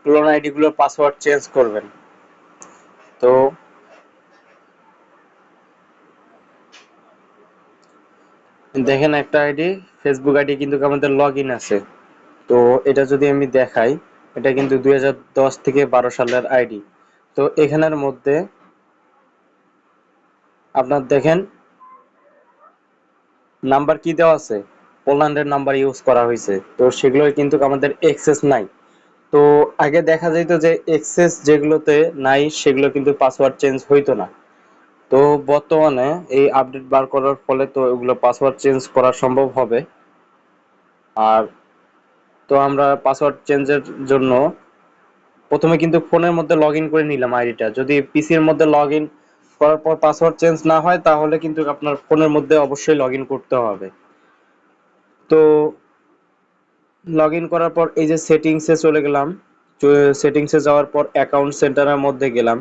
Clone ID গুলোর password change করবেন। তো দেখেন একটা আইডি, ফেসবুক আইডি কিন্তু আমাদের লগ ইন আছে। তো এটা যদি আমি দেখাই, এটা কিন্তু 2010 থেকে 12 সালের আইডি। তো এখানের মধ্যে আপনার দেখেন নাম্বার কি দেওয়া আছে, পোল্যান্ডের নাম্বার ইউজ করা হয়েছে। তো সেগুলো কিন্তু আমাদের এক্সেস নাই। তো আগে দেখা যেত যে এক্সেস যেগুলোতে নাই সেগুলো কিন্তু পাসওয়ার্ড চেঞ্জ হইতো না। তো বর্তমানে এই আপডেট বার করার ফলে তো এগুলো পাসওয়ার্ড চেঞ্জ করা সম্ভব হবে। আর তো আমরা পাসওয়ার্ড চেঞ্জের জন্য প্রথমে কিন্তু ফোনের মধ্যে লগ ইন করে নিলাম আইডিটা। যদি পিসির মধ্যে লগ ইন করার পর পাসওয়ার্ড চেঞ্জ না হয় তাহলে কিন্তু আপনার ফোনের মধ্যে অবশ্যই লগ ইন করতে হবে। তো লগ ইন করার পর এই যে সেটিংসে চলে গেলাম। সেটিংসে যাওয়ার পর অ্যাকাউন্ট সেন্টারের মধ্যে গেলাম।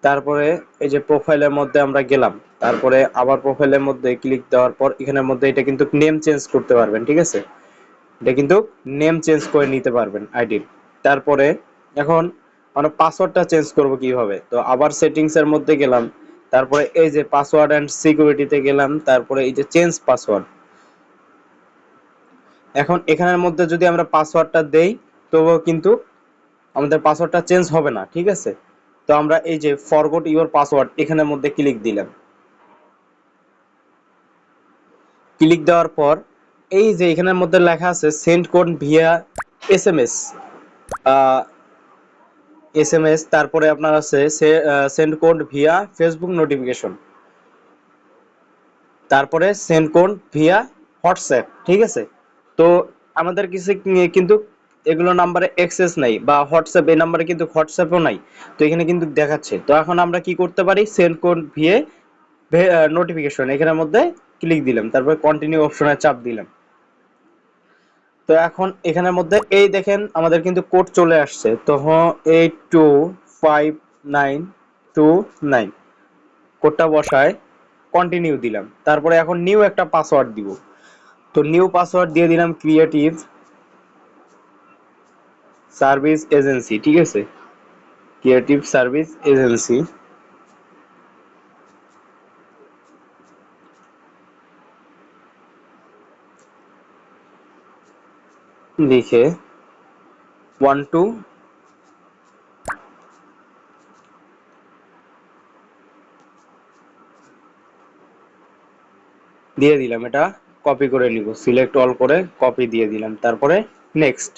তারপরে এই যে প্রোফাইলের মধ্যে আমরা গেলাম। তারপরে আবার প্রোফাইলের মধ্যে ক্লিক দেওয়ার পর এখানের মধ্যে এটা কিন্তু নেম চেঞ্জ করতে পারবেন, ঠিক আছে? এটা কিন্তু নেম চেঞ্জ করে নিতে পারবেন আইডির। তারপরে এখন আমরা পাসওয়ার্ডটা চেঞ্জ করব কিভাবে? তো আবার সেটিংস এর মধ্যে গেলাম। তারপরে এই যে পাসওয়ার্ড এন্ড সিকিউরিটিতে গেলাম। তারপরে এই যে চেঞ্জ পাসওয়ার্ড। এখন এখানের মধ্যে যদি আমরা পাসওয়ার্ডটা দেই তবুও কিন্তু আমাদের পাসওয়ার্ডটা চেঞ্জ হবে না, ঠিক আছে? তো আমরা এই যে ফরগট ইওর পাসওয়ার্ড এখানের মধ্যে ক্লিক দিলাম। ক্লিক দেওয়ার পর এই যে এখানের মধ্যে লেখা আছে send code Villa SMS. SMS তারপরে আপনার আছে send code Villa Facebook notification, তারপরে সেন্ড কোড ভিয়া হোয়াটসঅ্যাপ, ঠিক আছে? তো আমাদের কিছু কিন্তু এগুলো নাম্বারে অ্যাক্সেস নাই, বা হোয়াটসঅ্যাপ এই নাম্বারে কিন্তু হোয়াটসঅ্যাপও নাই। তো এখানে কিন্তু দেখাচ্ছে। তো এখন আমরা কি করতে পারি, সেন্ড কোড ভিএ নোটিফিকেশন এখানের মধ্যে ক্লিক দিলাম, তারপরে কন্টিনিউ অপশনে চাপ দিলাম। তো এখন এখানের মধ্যে এই দেখেন আমাদের কিন্তু কোড চলে আসছে। তো 825929 কোডটা বসায় কন্টিনিউ দিলাম। তারপরে এখন নিউ একটা পাসওয়ার্ড দিব। তো নিউ পাসওয়ার্ড দিয়ে দিলাম ক্রিয়েটিভ সার্ভিস এজেন্সি, ঠিক আছে? ক্রিয়েটিভ সার্ভিস এজেন্সি লিখে 12 দিয়ে দিলাম। এটা কপি করে নিব, সিলেক্ট অল করে কপি দিয়ে দিলাম। তারপরে নেক্সট।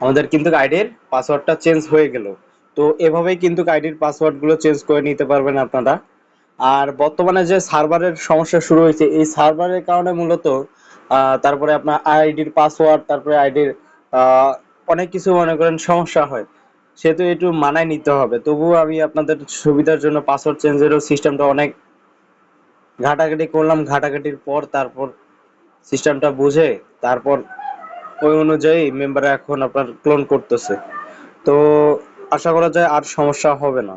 আমাদের কিন্তু আইডির পাসওয়ার্ডটা চেঞ্জ হয়ে গেল। তো এভাবেই কিন্তু আইডির পাসওয়ার্ডগুলো চেঞ্জ করে নিতে পারবেন আপনারা। আর বর্তমানে যে সার্ভারের সমস্যা শুরু হয়েছে, এই সার্ভারের কারণে মূলত তারপরে আপনার আইডির পাসওয়ার্ড, তারপরে আইডির অনেক কিছু মনে করেন সমস্যা হয়। সেহেতু একটু মানায় নিতে হবে। তবুও আমি আপনাদের সুবিধার জন্য পাসওয়ার্ড চেঞ্জেরও সিস্টেমটা অনেক ঘাটাঘাটি করলাম। ঘাটাঘাটির পর তারপর সিস্টেমটা বুঝে তারপর ওই অনুযায়ী মেম্বাররা এখন আপনার ক্লোন করতেছে। তো আশা করা যায় আর সমস্যা হবে না।